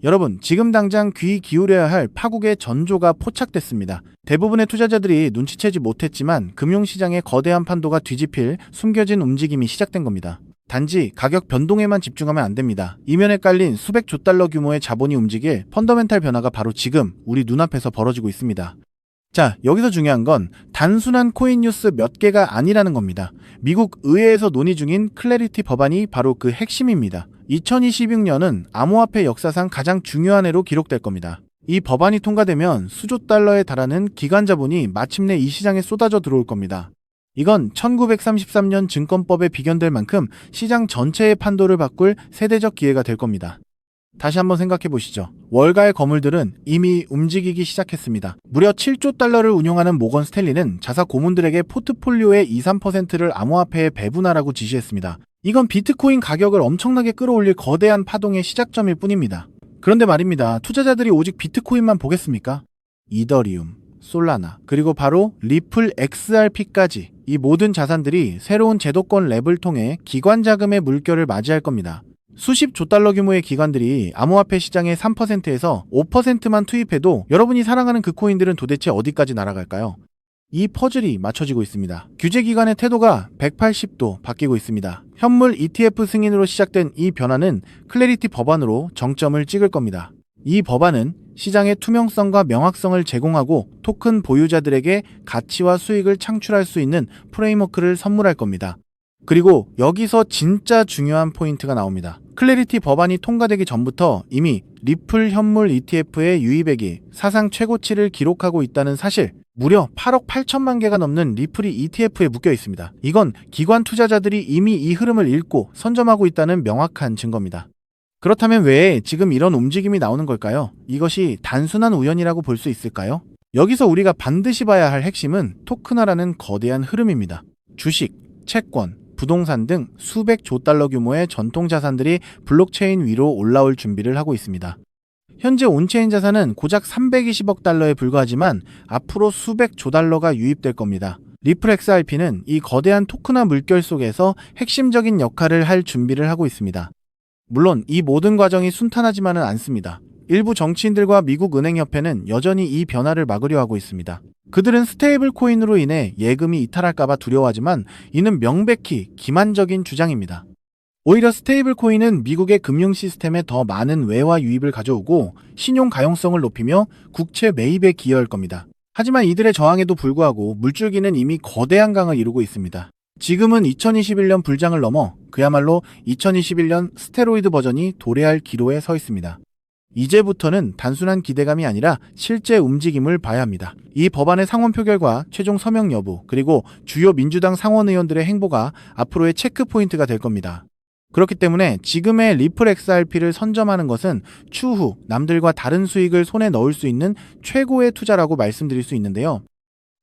여러분, 지금 당장 귀 기울여야 할 파국의 전조가 포착됐습니다. 대부분의 투자자들이 눈치채지 못했지만 금융시장의 거대한 판도가 뒤집힐 숨겨진 움직임이 시작된 겁니다. 단지 가격 변동에만 집중하면 안 됩니다. 이면에 깔린 수백 조 달러 규모의 자본이 움직일 펀더멘탈 변화가 바로 지금 우리 눈앞에서 벌어지고 있습니다. 자, 여기서 중요한 건 단순한 코인 뉴스 몇 개가 아니라는 겁니다. 미국 의회에서 논의 중인 클래리티 법안이 바로 그 핵심입니다. 2026년은 암호화폐 역사상 가장 중요한 해로 기록될 겁니다. 이 법안이 통과되면 수조 달러에 달하는 기관 자본이 마침내 이 시장에 쏟아져 들어올 겁니다. 이건 1933년 증권법에 비견될 만큼 시장 전체의 판도를 바꿀 세대적 기회가 될 겁니다. 다시 한번 생각해 보시죠. 월가의 거물들은 이미 움직이기 시작했습니다. 무려 7조 달러를 운용하는 모건 스탠리는 자사 고문들에게 포트폴리오의 2~3%를 암호화폐에 배분하라고 지시했습니다. 이건 비트코인 가격을 엄청나게 끌어올릴 거대한 파동의 시작점일 뿐입니다. 그런데 말입니다. 투자자들이 오직 비트코인만 보겠습니까? 이더리움, 솔라나, 그리고 바로 리플 XRP까지 이 모든 자산들이 새로운 제도권 랩을 통해 기관 자금의 물결을 맞이할 겁니다. 수십 조 달러 규모의 기관들이 암호화폐 시장의 3%에서 5%만 투입해도 여러분이 사랑하는 그 코인들은 도대체 어디까지 날아갈까요? 이 퍼즐이 맞춰지고 있습니다. 규제기관의 태도가 180도 바뀌고 있습니다. 현물 ETF 승인으로 시작된 이 변화는 클래리티 법안으로 정점을 찍을 겁니다. 이 법안은 시장의 투명성과 명확성을 제공하고 토큰 보유자들에게 가치와 수익을 창출할 수 있는 프레임워크를 선물할 겁니다. 그리고 여기서 진짜 중요한 포인트가 나옵니다. 클래리티 법안이 통과되기 전부터 이미 리플 현물 ETF의 유입액이 사상 최고치를 기록하고 있다는 사실, 무려 8억 8천만 개가 넘는 리플이 ETF에 묶여 있습니다. 이건 기관 투자자들이 이미 이 흐름을 읽고 선점하고 있다는 명확한 증거입니다. 그렇다면 왜 지금 이런 움직임이 나오는 걸까요? 이것이 단순한 우연이라고 볼 수 있을까요? 여기서 우리가 반드시 봐야 할 핵심은 토큰화라는 거대한 흐름입니다. 주식, 채권, 부동산 등 수백 조 달러 규모의 전통 자산들이 블록체인 위로 올라올 준비를 하고 있습니다. 현재 온체인 자산은 고작 320억 달러에 불과하지만 앞으로 수백 조 달러가 유입될 겁니다. 리플 XRP는 이 거대한 토큰화 물결 속에서 핵심적인 역할을 할 준비를 하고 있습니다. 물론 이 모든 과정이 순탄하지만은 않습니다. 일부 정치인들과 미국 은행협회는 여전히 이 변화를 막으려 하고 있습니다. 그들은 스테이블 코인으로 인해 예금이 이탈할까봐 두려워하지만 이는 명백히 기만적인 주장입니다. 오히려 스테이블 코인은 미국의 금융 시스템에 더 많은 외화 유입을 가져오고 신용 가용성을 높이며 국채 매입에 기여할 겁니다. 하지만 이들의 저항에도 불구하고 물줄기는 이미 거대한 강을 이루고 있습니다. 지금은 2021년 불장을 넘어 그야말로 2021년 스테로이드 버전이 도래할 기로에 서 있습니다. 이제부터는 단순한 기대감이 아니라 실제 움직임을 봐야 합니다. 이 법안의 상원 표결과 최종 서명 여부, 그리고 주요 민주당 상원 의원들의 행보가 앞으로의 체크 포인트가 될 겁니다. 그렇기 때문에 지금의 리플 XRP를 선점하는 것은 추후 남들과 다른 수익을 손에 넣을 수 있는 최고의 투자라고 말씀드릴 수 있는데요.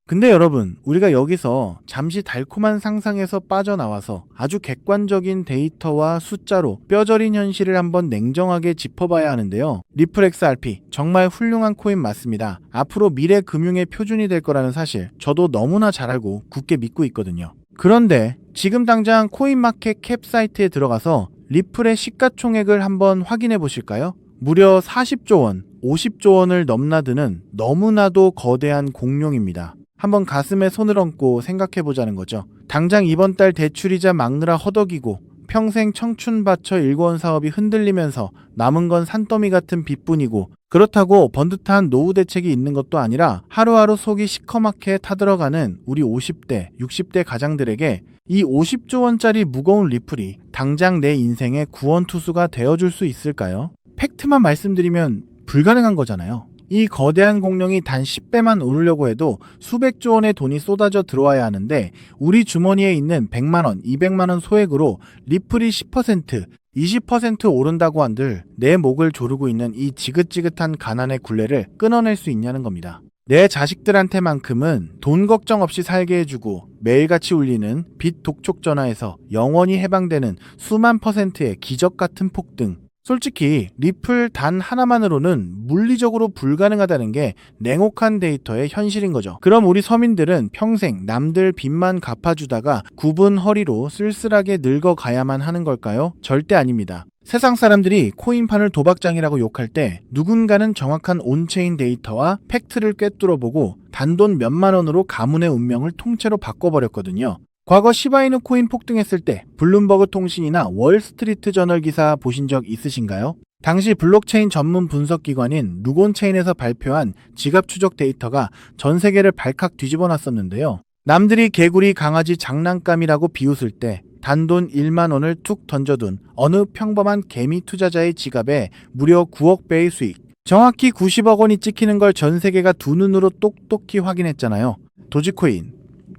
근데 여러분, 우리가 여기서 잠시 달콤한 상상에서 빠져나와서 아주 객관적인 데이터와 숫자로 뼈저린 현실을 한번 냉정하게 짚어봐야 하는데요. 리플 XRP 정말 훌륭한 코인 맞습니다. 앞으로 미래 금융의 표준이 될 거라는 사실 저도 너무나 잘 알고 굳게 믿고 있거든요. 그런데 지금 당장 코인마켓 캡 사이트에 들어가서 리플의 시가총액을 한번 확인해 보실까요? 무려 40조 원, 50조 원을 넘나드는 너무나도 거대한 공룡입니다. 한번 가슴에 손을 얹고 생각해보자는 거죠. 당장 이번 달 대출이자 막느라 허덕이고 평생 청춘 바쳐 일궈온 사업이 흔들리면서 남은 건 산더미 같은 빚뿐이고, 그렇다고 번듯한 노후 대책이 있는 것도 아니라 하루하루 속이 시커멓게 타들어가는 우리 50대, 60대 가장들에게 이 50조 원짜리 무거운 리플이 당장 내 인생의 구원투수가 되어줄 수 있을까요? 팩트만 말씀드리면 불가능한 거잖아요. 이 거대한 공룡이 단 10배만 오르려고 해도 수백조 원의 돈이 쏟아져 들어와야 하는데 우리 주머니에 있는 100만원, 200만원 소액으로 리플이 10%, 20% 오른다고 한들 내 목을 조르고 있는 이 지긋지긋한 가난의 굴레를 끊어낼 수 있냐는 겁니다. 내 자식들한테만큼은 돈 걱정 없이 살게 해주고 매일같이 울리는 빚 독촉 전화에서 영원히 해방되는 수만 %의 기적 같은 폭등. 솔직히 리플 단 하나만으로는 물리적으로 불가능하다는 게 냉혹한 데이터의 현실인 거죠. 그럼 우리 서민들은 평생 남들 빚만 갚아주다가 굽은 허리로 쓸쓸하게 늙어가야만 하는 걸까요? 절대 아닙니다. 세상 사람들이 코인판을 도박장이라고 욕할 때 누군가는 정확한 온체인 데이터와 팩트를 꿰뚫어보고 단돈 몇만 원으로 가문의 운명을 통째로 바꿔버렸거든요. 과거 시바이누 코인 폭등했을 때 블룸버그 통신이나 월스트리트 저널 기사 보신 적 있으신가요? 당시 블록체인 전문 분석기관인 루곤체인에서 발표한 지갑 추적 데이터가 전 세계를 발칵 뒤집어 놨었는데요. 남들이 개구리 강아지 장난감이라고 비웃을 때 단돈 1만 원을 툭 던져둔 어느 평범한 개미 투자자의 지갑에 무려 9억 배의 수익, 정확히 90억 원이 찍히는 걸 전 세계가 두 눈으로 똑똑히 확인했잖아요. 도지코인,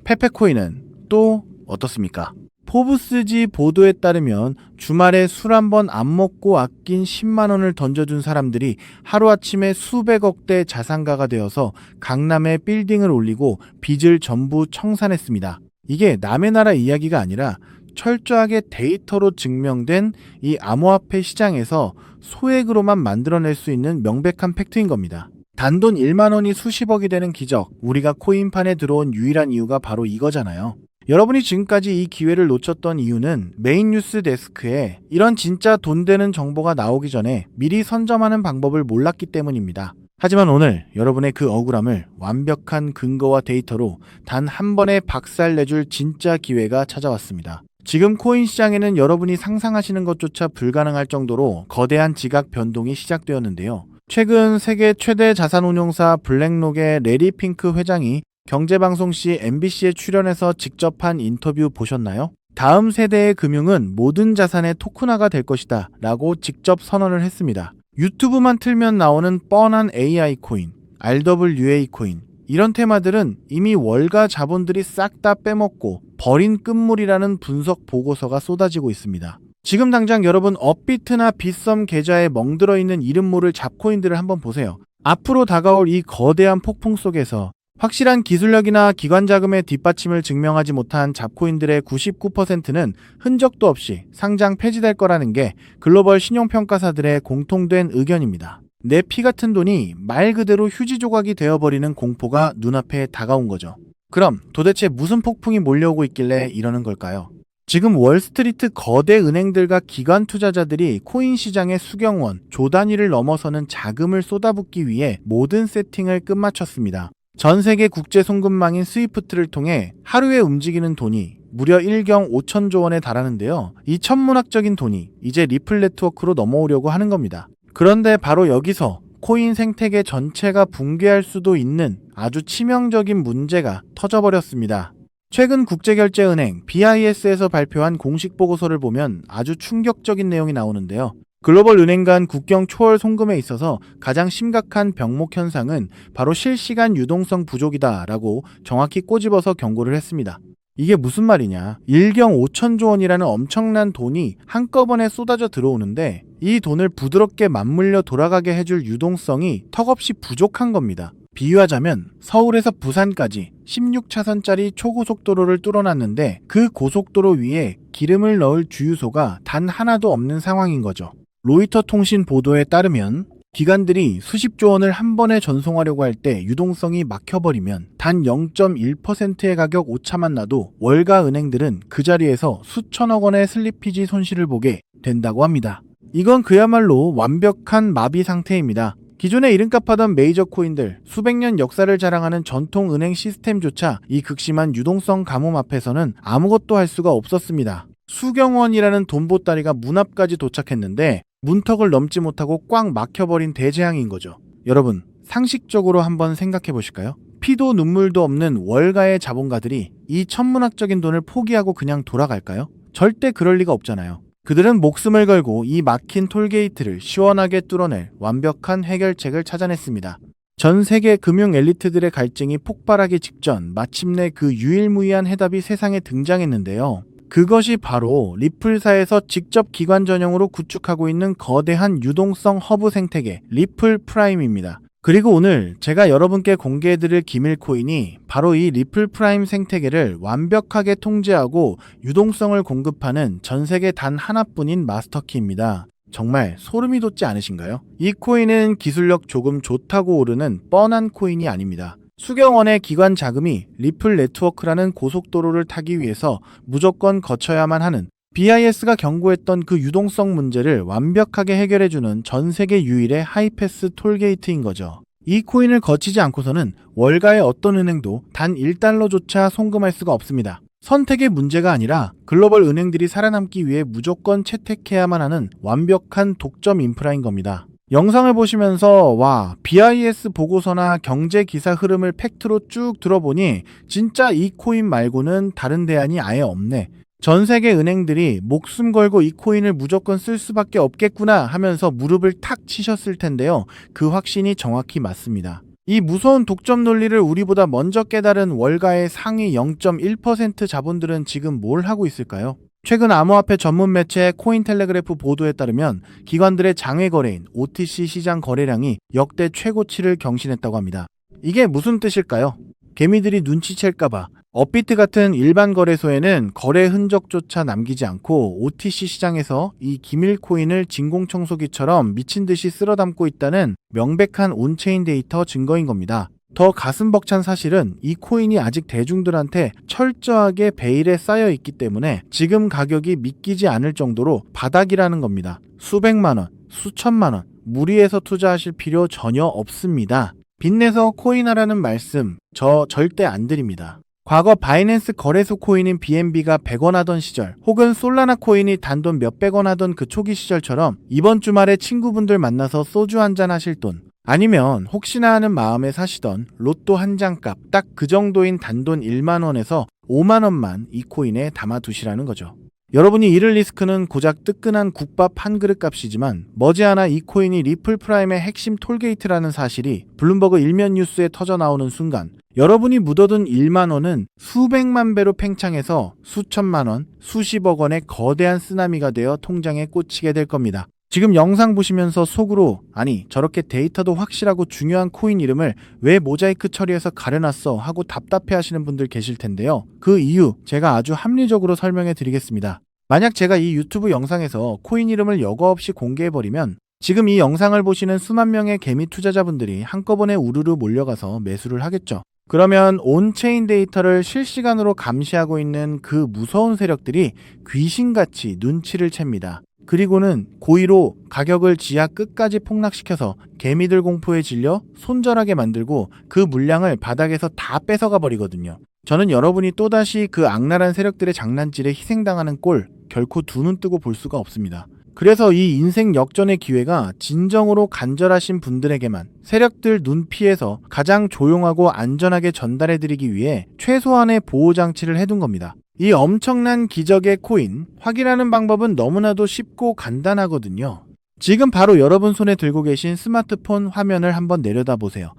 페페코인은 또 어떻습니까? 포브스지 보도에 따르면 주말에 술 한 번 안 먹고 아낀 10만 원을 던져준 사람들이 하루아침에 수백억 대 자산가가 되어서 강남에 빌딩을 올리고 빚을 전부 청산했습니다. 이게 남의 나라 이야기가 아니라 철저하게 데이터로 증명된 이 암호화폐 시장에서 소액으로만 만들어낼 수 있는 명백한 팩트인 겁니다. 단돈 1만 원이 수십억이 되는 기적, 우리가 코인판에 들어온 유일한 이유가 바로 이거잖아요. 여러분이 지금까지 이 기회를 놓쳤던 이유는 메인 뉴스 데스크에 이런 진짜 돈 되는 정보가 나오기 전에 미리 선점하는 방법을 몰랐기 때문입니다. 하지만 오늘 여러분의 그 억울함을 완벽한 근거와 데이터로 단 한 번에 박살내줄 진짜 기회가 찾아왔습니다. 지금 코인 시장에는 여러분이 상상하시는 것조차 불가능할 정도로 거대한 지각 변동이 시작되었는데요. 최근 세계 최대 자산운용사 블랙록의 레리 핑크 회장이 경제방송 시 MBC에 출연해서 직접 한 인터뷰 보셨나요? 다음 세대의 금융은 모든 자산의 토큰화가 될 것이다 라고 직접 선언을 했습니다. 유튜브만 틀면 나오는 뻔한 AI 코인, RWA 코인, 이런 테마들은 이미 월가 자본들이 싹 다 빼먹고 버린 끝물이라는 분석 보고서가 쏟아지고 있습니다. 지금 당장 여러분 업비트나 빗썸 계좌에 멍들어 있는 이름 모를 잡코인들을 한번 보세요. 앞으로 다가올 이 거대한 폭풍 속에서 확실한 기술력이나 기관 자금의 뒷받침을 증명하지 못한 잡코인들의 99%는 흔적도 없이 상장 폐지될 거라는 게 글로벌 신용평가사들의 공통된 의견입니다. 내 피 같은 돈이 말 그대로 휴지 조각이 되어버리는 공포가 눈앞에 다가온 거죠. 그럼 도대체 무슨 폭풍이 몰려오고 있길래 이러는 걸까요? 지금 월스트리트 거대 은행들과 기관 투자자들이 코인 시장의 수경원, 조 단위를 넘어서는 자금을 쏟아붓기 위해 모든 세팅을 끝마쳤습니다. 전 세계 국제 송금망인 스위프트를 통해 하루에 움직이는 돈이 무려 1경 5천조 원에 달하는데요. 이 천문학적인 돈이 이제 리플 네트워크로 넘어오려고 하는 겁니다. 그런데 바로 여기서 코인 생태계 전체가 붕괴할 수도 있는 아주 치명적인 문제가 터져버렸습니다. 최근 국제결제은행 BIS에서 발표한 공식 보고서를 보면 아주 충격적인 내용이 나오는데요. 글로벌 은행 간 국경 초월 송금에 있어서 가장 심각한 병목 현상은 바로 실시간 유동성 부족이다라고 정확히 꼬집어서 경고를 했습니다. 이게 무슨 말이냐? 1경 5천조 원이라는 엄청난 돈이 한꺼번에 쏟아져 들어오는데 이 돈을 부드럽게 맞물려 돌아가게 해줄 유동성이 턱없이 부족한 겁니다. 비유하자면 서울에서 부산까지 16차선짜리 초고속도로를 뚫어놨는데 그 고속도로 위에 기름을 넣을 주유소가 단 하나도 없는 상황인 거죠. 로이터 통신 보도에 따르면 기관들이 수십조 원을 한 번에 전송하려고 할 때 유동성이 막혀버리면 단 0.1%의 가격 오차만 나도 월가 은행들은 그 자리에서 수천억 원의 슬리피지 손실을 보게 된다고 합니다. 이건 그야말로 완벽한 마비 상태입니다. 기존에 이름값 하던 메이저 코인들, 수백 년 역사를 자랑하는 전통 은행 시스템조차 이 극심한 유동성 가뭄 앞에서는 아무것도 할 수가 없었습니다. 수경원이라는 돈보따리가 문 앞까지 도착했는데 문턱을 넘지 못하고 꽉 막혀버린 대재앙인 거죠. 여러분, 상식적으로 한번 생각해 보실까요? 피도 눈물도 없는 월가의 자본가들이 이 천문학적인 돈을 포기하고 그냥 돌아갈까요? 절대 그럴 리가 없잖아요. 그들은 목숨을 걸고 이 막힌 톨게이트를 시원하게 뚫어낼 완벽한 해결책을 찾아냈습니다. 전 세계 금융 엘리트들의 갈증이 폭발하기 직전 마침내 그 유일무이한 해답이 세상에 등장했는데요. 그것이 바로 리플사에서 직접 기관 전용으로 구축하고 있는 거대한 유동성 허브 생태계 리플 프라임입니다. 그리고 오늘 제가 여러분께 공개해드릴 기밀 코인이 바로 이 리플 프라임 생태계를 완벽하게 통제하고 유동성을 공급하는 전 세계 단 하나뿐인 마스터키입니다. 정말 소름이 돋지 않으신가요? 이 코인은 기술력 조금 좋다고 오르는 뻔한 코인이 아닙니다. 수경원의 기관 자금이 리플 네트워크라는 고속도로를 타기 위해서 무조건 거쳐야만 하는 BIS가 경고했던 그 유동성 문제를 완벽하게 해결해주는 전 세계 유일의 하이패스 톨게이트인 거죠. 이 코인을 거치지 않고서는 월가의 어떤 은행도 단 1달러조차 송금할 수가 없습니다. 선택의 문제가 아니라 글로벌 은행들이 살아남기 위해 무조건 채택해야만 하는 완벽한 독점 인프라인 겁니다. 영상을 보시면서 와, BIS 보고서나 경제 기사 흐름을 팩트로 쭉 들어보니 진짜 이 코인 말고는 다른 대안이 아예 없네. 전 세계 은행들이 목숨 걸고 이 코인을 무조건 쓸 수밖에 없겠구나 하면서 무릎을 탁 치셨을 텐데요. 그 확신이 정확히 맞습니다. 이 무서운 독점 논리를 우리보다 먼저 깨달은 월가의 상위 0.1% 자본들은 지금 뭘 하고 있을까요? 최근 암호화폐 전문 매체 코인텔레그래프 보도에 따르면 기관들의 장외 거래인 OTC 시장 거래량이 역대 최고치를 경신했다고 합니다. 이게 무슨 뜻일까요? 개미들이 눈치챌까봐 업비트 같은 일반 거래소에는 거래 흔적조차 남기지 않고 OTC 시장에서 이 기밀 코인을 진공청소기처럼 미친 듯이 쓸어 담고 있다는 명백한 온체인 데이터 증거인 겁니다. 더 가슴 벅찬 사실은 이 코인이 아직 대중들한테 철저하게 베일에 쌓여 있기 때문에 지금 가격이 믿기지 않을 정도로 바닥이라는 겁니다. 수백만 원, 수천만 원, 무리해서 투자하실 필요 전혀 없습니다. 빚내서 코인하라는 말씀 저 절대 안 드립니다. 과거 바이낸스 거래소 코인인 BNB가 100원 하던 시절, 혹은 솔라나 코인이 단돈 몇백 원 하던 그 초기 시절처럼 이번 주말에 친구분들 만나서 소주 한잔 하실 돈, 아니면 혹시나 하는 마음에 사시던 로또 한 장 값 딱 그 정도인 단돈 1만 원에서 5만 원만 이 코인에 담아두시라는 거죠. 여러분이 잃을 리스크는 고작 뜨끈한 국밥 한 그릇 값이지만 머지않아 이 코인이 리플 프라임의 핵심 톨게이트라는 사실이 블룸버그 일면 뉴스에 터져 나오는 순간 여러분이 묻어둔 1만 원은 수백만 배로 팽창해서 수천만 원, 수십억 원의 거대한 쓰나미가 되어 통장에 꽂히게 될 겁니다. 지금 영상 보시면서 속으로 아니 저렇게 데이터도 확실하고 중요한 코인 이름을 왜 모자이크 처리해서 가려놨어 하고 답답해 하시는 분들 계실 텐데요. 그 이유 제가 아주 합리적으로 설명해 드리겠습니다. 만약 제가 이 유튜브 영상에서 코인 이름을 여과 없이 공개해버리면 지금 이 영상을 보시는 수만 명의 개미 투자자분들이 한꺼번에 우르르 몰려가서 매수를 하겠죠. 그러면 온체인 데이터를 실시간으로 감시하고 있는 그 무서운 세력들이 귀신같이 눈치를 챕니다. 그리고는 고의로 가격을 지하 끝까지 폭락시켜서 개미들 공포에 질려 손절하게 만들고 그 물량을 바닥에서 다 뺏어가 버리거든요. 저는 여러분이 또다시 그 악랄한 세력들의 장난질에 희생당하는 꼴 결코 두 눈 뜨고 볼 수가 없습니다. 그래서 이 인생 역전의 기회가 진정으로 간절하신 분들에게만 세력들 눈 피해서 가장 조용하고 안전하게 전달해드리기 위해 최소한의 보호장치를 해둔 겁니다. 이 엄청난 기적의 코인, 확인하는 방법은 너무나도 쉽고 간단하거든요. 지금 바로 여러분 손에 들고 계신 스마트폰 화면을 한번 내려다보세요.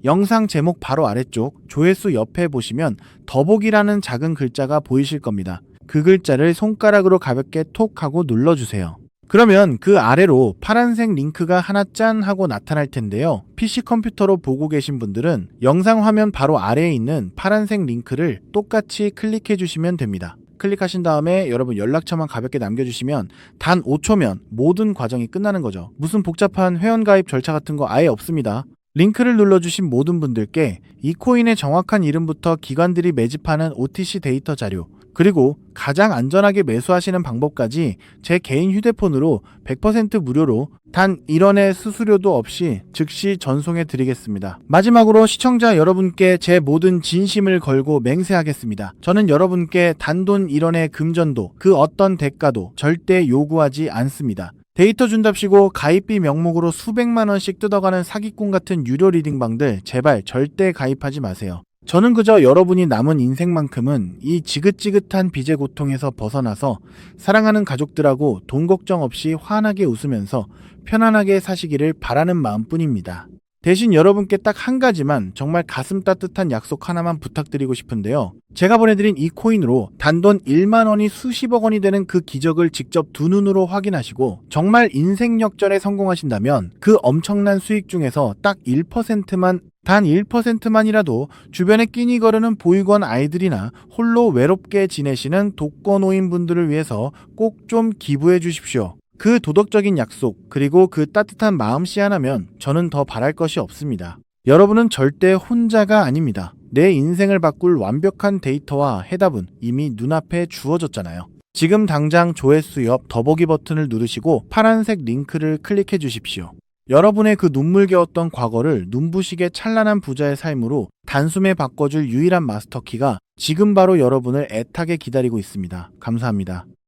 영상 제목 바로 아래쪽 조회수 옆에 보시면 더보기라는 작은 글자가 보이실 겁니다. 그 글자를 손가락으로 가볍게 톡 하고 눌러주세요. 그러면 그 아래로 파란색 링크가 하나 짠 하고 나타날 텐데요. PC 컴퓨터로 보고 계신 분들은 영상 화면 바로 아래에 있는 파란색 링크를 똑같이 클릭해 주시면 됩니다. 클릭하신 다음에 여러분 연락처만 가볍게 남겨주시면 단 5초면 모든 과정이 끝나는 거죠. 무슨 복잡한 회원가입 절차 같은 거 아예 없습니다. 링크를 눌러주신 모든 분들께 이 코인의 정확한 이름부터 기관들이 매집하는 OTC 데이터 자료, 그리고 가장 안전하게 매수하시는 방법까지 제 개인 휴대폰으로 100% 무료로 단 1원의 수수료도 없이 즉시 전송해 드리겠습니다. 마지막으로 시청자 여러분께 제 모든 진심을 걸고 맹세하겠습니다. 저는 여러분께 단돈 1원의 금전도 그 어떤 대가도 절대 요구하지 않습니다. 데이터 준답시고 가입비 명목으로 수백만 원씩 뜯어가는 사기꾼 같은 유료 리딩방들 제발 절대 가입하지 마세요. 저는 그저 여러분이 남은 인생만큼은 이 지긋지긋한 빚의 고통에서 벗어나서 사랑하는 가족들하고 돈 걱정 없이 환하게 웃으면서 편안하게 사시기를 바라는 마음뿐입니다. 대신 여러분께 딱 한 가지만 정말 가슴 따뜻한 약속 하나만 부탁드리고 싶은데요. 제가 보내드린 이 코인으로 단돈 1만 원이 수십억 원이 되는 그 기적을 직접 두 눈으로 확인하시고 정말 인생 역전에 성공하신다면 그 엄청난 수익 중에서 딱 1%만 단 1%만이라도 주변에 끼니 거르는 보육원 아이들이나 홀로 외롭게 지내시는 독거노인 분들을 위해서 꼭 좀 기부해 주십시오. 그 도덕적인 약속 그리고 그 따뜻한 마음씨 하나면 저는 더 바랄 것이 없습니다. 여러분은 절대 혼자가 아닙니다. 내 인생을 바꿀 완벽한 데이터와 해답은 이미 눈앞에 주어졌잖아요. 지금 당장 조회수 옆 더보기 버튼을 누르시고 파란색 링크를 클릭해 주십시오. 여러분의 그 눈물겨웠던 과거를 눈부시게 찬란한 부자의 삶으로 단숨에 바꿔줄 유일한 마스터키가 지금 바로 여러분을 애타게 기다리고 있습니다. 감사합니다.